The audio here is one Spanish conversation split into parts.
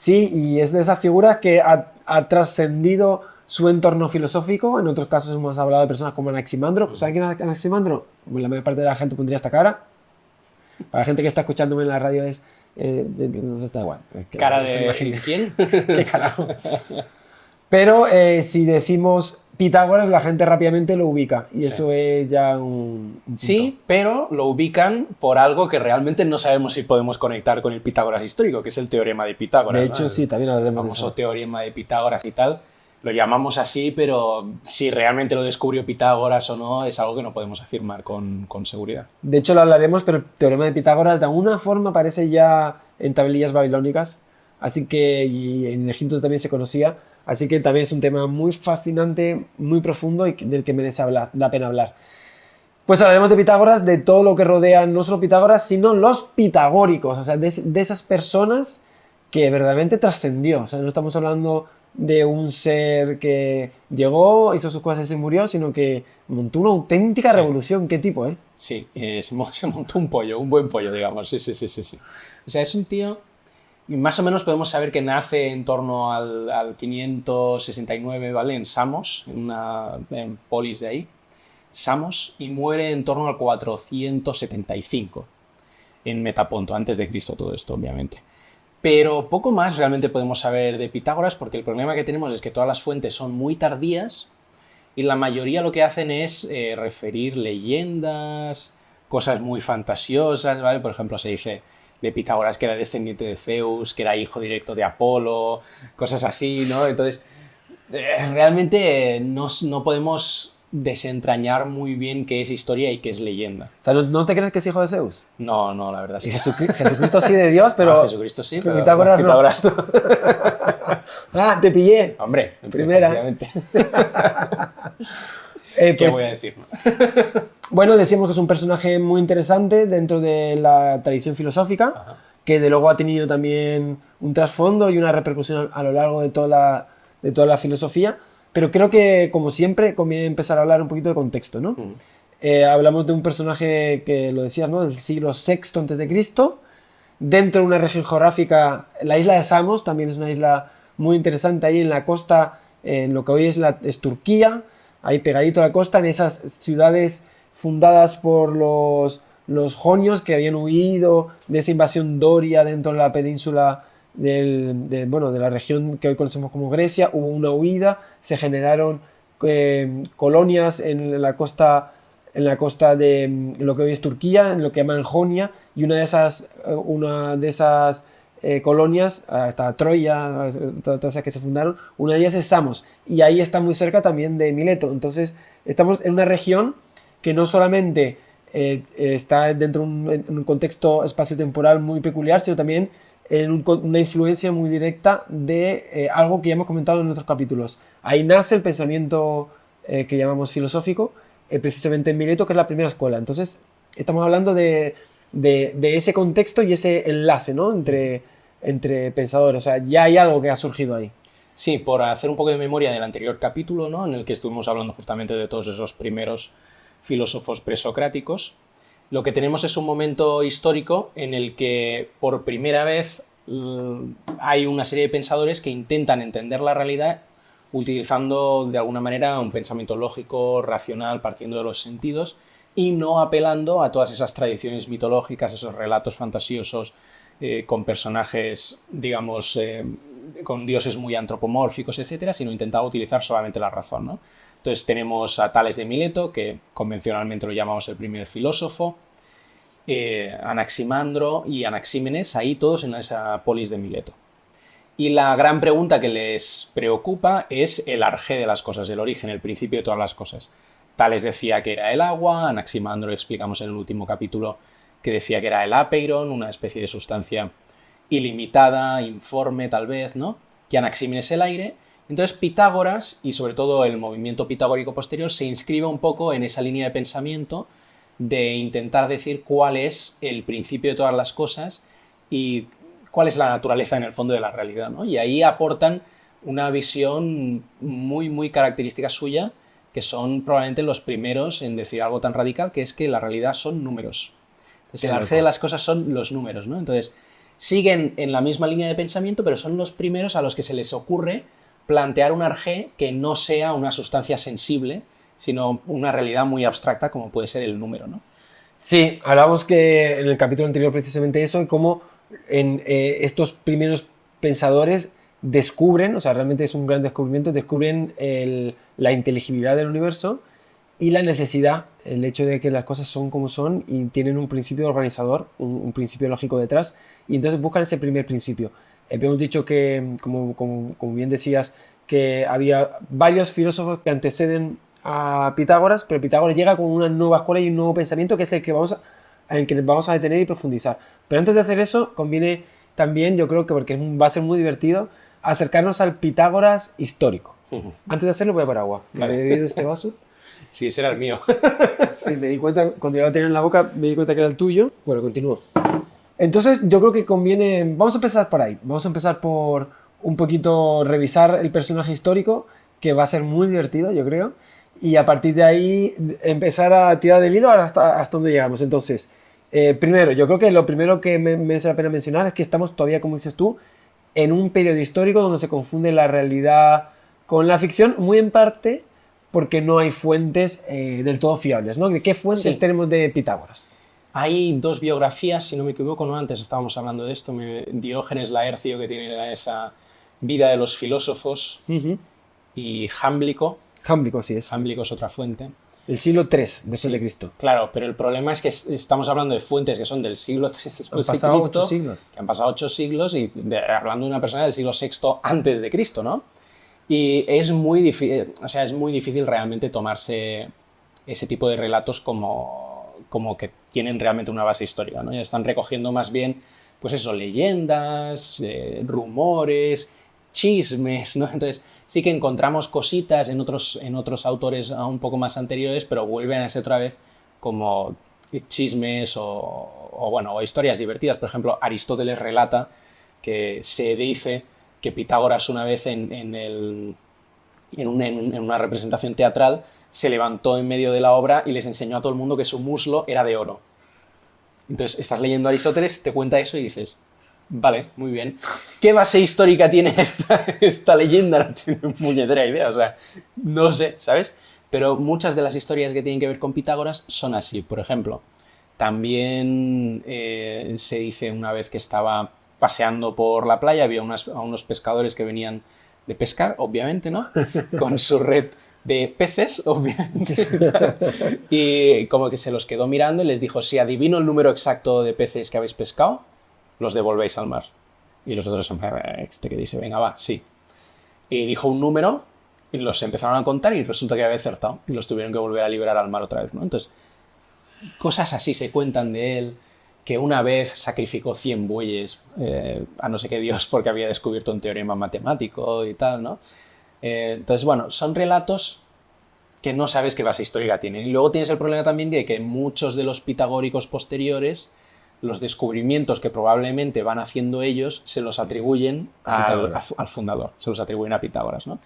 Sí, y es de esas figuras que ha trascendido su entorno filosófico. En otros casos hemos hablado de personas como Anaximandro. ¿Sabes quién es Anaximandro? Bueno, la mayor parte de la gente pondría esta cara. Para la gente que está escuchándome en la radio es... no está igual. Es que ¿Cara se de imagina. quién? ¿Qué carajo? Pero si decimos Pitágoras, la gente rápidamente lo ubica. Y Sí. eso es ya un punto. Sí, pero lo ubican por algo que realmente no sabemos si podemos conectar con el Pitágoras histórico, que es el teorema de Pitágoras. De hecho, ¿no? sí, también El hablaremos de famoso eso. teorema de Pitágoras y tal. Lo llamamos así, pero si realmente lo descubrió Pitágoras o no, es algo que no podemos afirmar con seguridad. De hecho, lo hablaremos, pero el teorema de Pitágoras de alguna forma aparece ya en tablillas babilónicas. Así que, y en Egipto también se conocía. Así que también es un tema muy fascinante, muy profundo y del que merece la pena hablar. Pues hablaremos de Pitágoras, de todo lo que rodea no solo Pitágoras, sino los pitagóricos, o sea, de esas personas que verdaderamente trascendió. O sea, no estamos hablando de un ser que llegó, hizo sus cosas y se murió, sino que montó una auténtica Sí. revolución. ¿Qué tipo, eh? Sí, se montó un pollo, un buen pollo, digamos. Sí, sí, sí, sí, sí. O sea, es un tío... Más o menos podemos saber que nace en torno al 569, ¿vale? En Samos, en polis de ahí. Samos, y muere en torno al 475 en Metaponto, antes de Cristo todo esto, obviamente. Pero poco más realmente podemos saber de Pitágoras, porque el problema que tenemos es que todas las fuentes son muy tardías y la mayoría lo que hacen es referir leyendas, cosas muy fantasiosas, ¿vale? Por ejemplo, se dice de Pitágoras que era descendiente de Zeus, que era hijo directo de Apolo, cosas así, ¿no? Entonces, realmente no podemos desentrañar muy bien qué es historia y qué es leyenda. O sea, ¿no te crees que es hijo de Zeus? No, no, la verdad Y sí. Jesucristo sí de Dios, pero Jesucristo sí, pero Pitágoras no. no. Ah, te pillé. Hombre, Primera. efectivamente. ¿Qué Pues, voy a decir? bueno, decíamos que es un personaje muy interesante dentro de la tradición filosófica, Ajá. que de luego ha tenido también un trasfondo y una repercusión a lo largo de toda la filosofía. Pero creo que, como siempre, conviene empezar a hablar un poquito de contexto, ¿no? Hablamos de un personaje que, lo decías, ¿no? Del siglo VI antes de Cristo, dentro de una región geográfica, la isla de Samos también es una isla muy interesante ahí en la costa, en lo que hoy es Turquía, ahí pegadito a la costa, en esas ciudades fundadas por los jonios que habían huido de esa invasión doria dentro de la península bueno, de la región que hoy conocemos como Grecia. Hubo una huida, se generaron colonias en la costa de lo que hoy es Turquía, en lo que llaman Jonia, y una de esas colonias, hasta Troya, todas esas que se fundaron, una de ellas es Samos, y ahí está muy cerca también de Mileto. Entonces, estamos en una región que no solamente está dentro en un contexto espaciotemporal muy peculiar, sino también en una influencia muy directa de algo que ya hemos comentado en otros capítulos. Ahí nace el pensamiento que llamamos filosófico, precisamente en Mileto, que es la primera escuela. Entonces, estamos hablando de ese contexto y ese enlace, ¿no? entre pensadores. O sea, ya hay algo que ha surgido ahí. Sí, por hacer un poco de memoria del anterior capítulo, ¿no? En el que estuvimos hablando justamente de todos esos primeros filósofos presocráticos, lo que tenemos es un momento histórico en el que por primera vez hay una serie de pensadores que intentan entender la realidad utilizando de alguna manera un pensamiento lógico, racional, partiendo de los sentidos y no apelando a todas esas tradiciones mitológicas, esos relatos fantasiosos con personajes, digamos, con dioses muy antropomórficos, etcétera, sino intentaba utilizar solamente la razón, ¿no? Entonces tenemos a Tales de Mileto, que convencionalmente lo llamamos el primer filósofo, Anaximandro y Anaxímenes, ahí todos en esa polis de Mileto. Y la gran pregunta que les preocupa es el arjé de las cosas, el origen, el principio de todas las cosas. Tales decía que era el agua, Anaximandro explicamos en el último capítulo que decía que era el apeiron, una especie de sustancia ilimitada, informe tal vez, ¿no? Y Anaxímenes el aire. Entonces Pitágoras, y sobre todo el movimiento pitagórico posterior, se inscribe un poco en esa línea de pensamiento de intentar decir cuál es el principio de todas las cosas y cuál es la naturaleza en el fondo de la realidad, ¿no? Y ahí aportan una visión muy, muy característica suya, que son probablemente los primeros en decir algo tan radical, que es que la realidad son números. Entonces, el arjé de las cosas son los números, ¿no? Entonces, siguen en la misma línea de pensamiento, pero son los primeros a los que se les ocurre plantear un arjé que no sea una sustancia sensible, sino una realidad muy abstracta como puede ser el número, ¿no? Sí, hablamos que en el capítulo anterior precisamente eso, y cómo estos primeros pensadores descubren, o sea, realmente es un gran descubrimiento, descubren la inteligibilidad del universo y la necesidad, el hecho de que las cosas son como son y tienen un principio organizador, un principio lógico detrás, y entonces buscan ese primer principio. Habíamos dicho que, como bien decías, que había varios filósofos que anteceden a Pitágoras, pero Pitágoras llega con una nueva escuela y un nuevo pensamiento que es el que en el que nos vamos a detener y profundizar. Pero antes de hacer eso, conviene también, yo creo que porque va a ser muy divertido, acercarnos al Pitágoras histórico. Antes de hacerlo voy a por agua. ¿Me había bebido este vaso? Sí, ese era el mío. Sí, me di cuenta, cuando yo lo tenía en la boca, me di cuenta que era el tuyo. Bueno, continúo. Entonces, yo creo que conviene... Vamos a empezar por ahí. Vamos a empezar por un poquito revisar el personaje histórico, que va a ser muy divertido, yo creo. Y a partir de ahí empezar a tirar del hilo hasta donde llegamos. Entonces, primero, yo creo que lo primero que merece la pena mencionar es que estamos todavía, como dices tú, en un periodo histórico donde se confunde la realidad con la ficción, muy en parte porque no hay fuentes del todo fiables, ¿no? ¿De qué fuentes tenemos de Pitágoras? Hay dos biografías, si no me equivoco, ¿no? Antes estábamos hablando de esto, Diógenes Laercio, que tiene esa vida de los filósofos, y Jámblico. Jámblico, así es. Jámblico es otra fuente. El siglo III después de Cristo. Claro, pero el problema es que estamos hablando de fuentes que son del siglo III después de Cristo. Han pasado 8 siglos. Que han pasado 8 siglos y hablando de una persona del siglo VI antes de Cristo, ¿no? Y es muy difícil, o sea, es muy difícil realmente tomarse ese tipo de relatos como que tienen realmente una base histórica, ¿no? Ya están recogiendo más bien, pues eso, leyendas, rumores, chismes, ¿no? Entonces sí que encontramos cositas en otros autores un poco más anteriores, pero vuelven a ser otra vez como chismes o historias divertidas. Por ejemplo, Aristóteles relata que se dice que Pitágoras una vez en una representación teatral se levantó en medio de la obra y les enseñó a todo el mundo que su muslo era de oro. Entonces, estás leyendo Aristóteles, te cuenta eso y dices, vale, muy bien. ¿Qué base histórica tiene esta leyenda? No tengo puñetera idea, o sea, no sé, ¿sabes? Pero muchas de las historias que tienen que ver con Pitágoras son así. Por ejemplo, también se dice una vez que estaba paseando por la playa, había unos pescadores que venían de pescar, obviamente, ¿no? Con su red de peces, obviamente. Y como que se los quedó mirando y les dijo, si adivino el número exacto de peces que habéis pescado, los devolvéis al mar. Y los otros, este que dice, venga, va, sí. Y dijo un número y los empezaron a contar y resulta que había acertado y los tuvieron que volver a liberar al mar otra vez, ¿no? Entonces, cosas así se cuentan de él, que una vez sacrificó 100 bueyes a no sé qué Dios porque había descubierto un teorema matemático y tal, ¿no? Entonces, bueno, son relatos que no sabes qué base histórica tienen. Y luego tienes el problema también de que muchos de los pitagóricos posteriores, los descubrimientos que probablemente van haciendo ellos, se los atribuyen al fundador, se los atribuyen a Pitágoras, ¿no?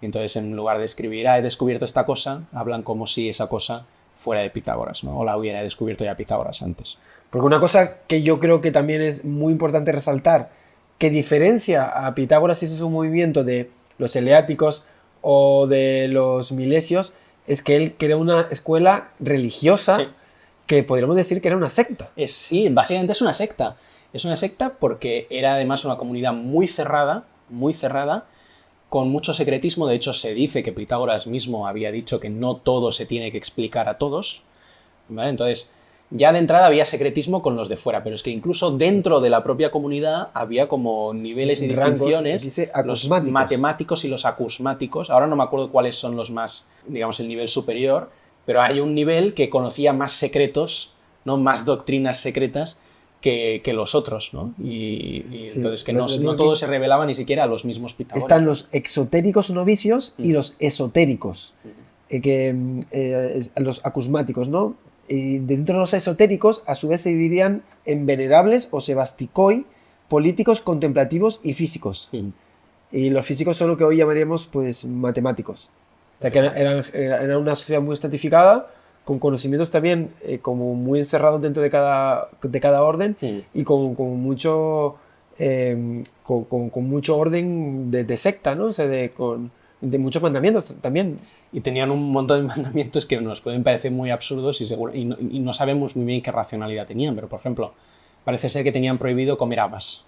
Entonces, en lugar de escribir, he descubierto esta cosa, hablan como si esa cosa fuera de Pitágoras, ¿no? O la hubiera descubierto ya Pitágoras antes. Porque una cosa que yo creo que también es muy importante resaltar, que diferencia a Pitágoras y su movimiento de los eleáticos o de los milesios, es que él creó una escuela religiosa que podríamos decir que era una secta. Sí, básicamente es una secta. Es una secta porque era además una comunidad muy cerrada, con mucho secretismo. De hecho, se dice que Pitágoras mismo había dicho que no todo se tiene que explicar a todos, ¿vale? Entonces, ya de entrada había secretismo con los de fuera, pero es que incluso dentro de la propia comunidad había como niveles y distinciones, los matemáticos y los acusmáticos. Ahora no me acuerdo cuáles son los más, digamos, el nivel superior, pero hay un nivel que conocía más secretos, ¿no? Más doctrinas secretas que los otros, ¿no? Y entonces que no todos se revelaban ni siquiera a los mismos Pitágoras. Están los exotéricos novicios y los esotéricos, los acusmáticos, ¿no? Y dentro de los esotéricos, a su vez se dividirían en venerables o sebasticoi, políticos, contemplativos y físicos. Y los físicos son lo que hoy llamaríamos, pues, matemáticos. O sea, que eran una sociedad muy estratificada, con conocimientos también como muy encerrados dentro de cada orden y con mucho con mucho orden de secta, ¿no? O sea, de muchos mandamientos también. Y tenían un montón de mandamientos que nos pueden parecer muy absurdos y no sabemos muy bien qué racionalidad tenían, pero por ejemplo, parece ser que tenían prohibido comer habas.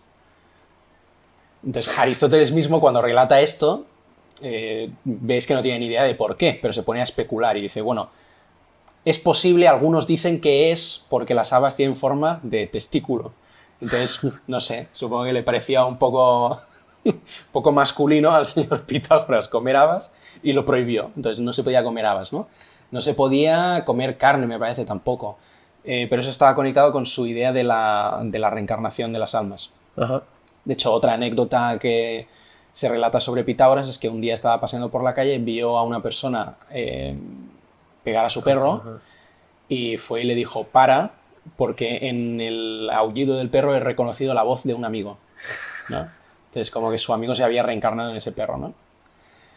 Entonces, Aristóteles mismo, cuando relata esto, ves que no tiene ni idea de por qué, pero se pone a especular y dice, bueno, es posible, algunos dicen que es porque las habas tienen forma de testículo. Entonces, no sé, supongo que le parecía un poco masculino al señor Pitágoras comer habas y lo prohibió. Entonces, no se podía comer habas, ¿no? No se podía comer carne, me parece, tampoco. Pero eso estaba conectado con su idea de la reencarnación de las almas. Ajá. De hecho, otra anécdota que se relata sobre Pitágoras es que un día estaba paseando por la calle, vio a una persona pegar a su perro y fue y le dijo, para, porque en el aullido del perro he reconocido la voz de un amigo, ¿no? Entonces, como que su amigo se había reencarnado en ese perro, ¿no?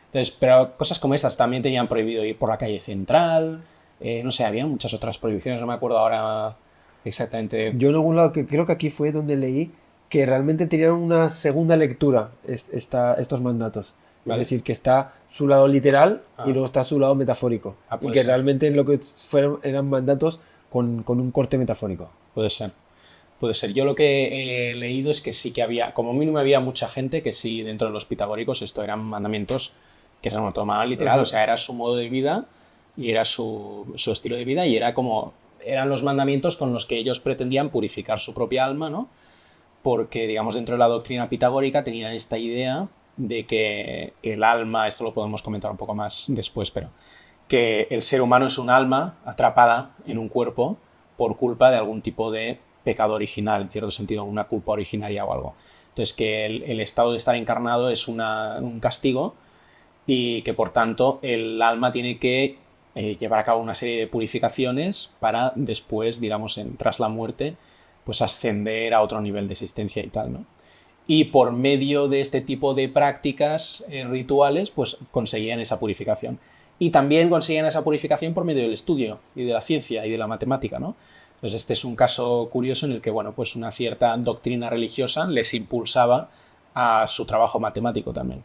Entonces, pero cosas como estas también tenían prohibido ir por la calle central, no sé, había muchas otras prohibiciones, no me acuerdo ahora exactamente. Yo en algún lado, que creo que aquí fue donde leí que realmente tenían una segunda lectura estos mandatos. Vale. Es decir, que está su lado literal Ah. y luego está su lado metafórico. Y Puede que ser. realmente lo que eran mandatos con un corte metafórico. Puede ser. Puede ser. Yo lo que he leído es que sí que había, como mínimo había mucha gente que sí, dentro de los pitagóricos, esto eran mandamientos que se lo tomaban literal, o sea, era su modo de vida y era su estilo de vida y era como, eran los mandamientos con los que ellos pretendían purificar su propia alma, ¿no? Porque, digamos, dentro de la doctrina pitagórica tenían esta idea de que el alma, esto lo podemos comentar un poco más después, pero que el ser humano es un alma atrapada en un cuerpo por culpa de algún tipo de pecado original, en cierto sentido, una culpa originaria o algo. Entonces, que el estado de estar encarnado es un castigo y que, por tanto, el alma tiene que llevar a cabo una serie de purificaciones para después, digamos, tras la muerte, pues ascender a otro nivel de existencia y tal, ¿no? Y por medio de este tipo de prácticas rituales, pues conseguían esa purificación. Y también conseguían esa purificación por medio del estudio y de la ciencia y de la matemática, ¿no? Entonces este es un caso curioso en el que, bueno, pues una cierta doctrina religiosa les impulsaba a su trabajo matemático también.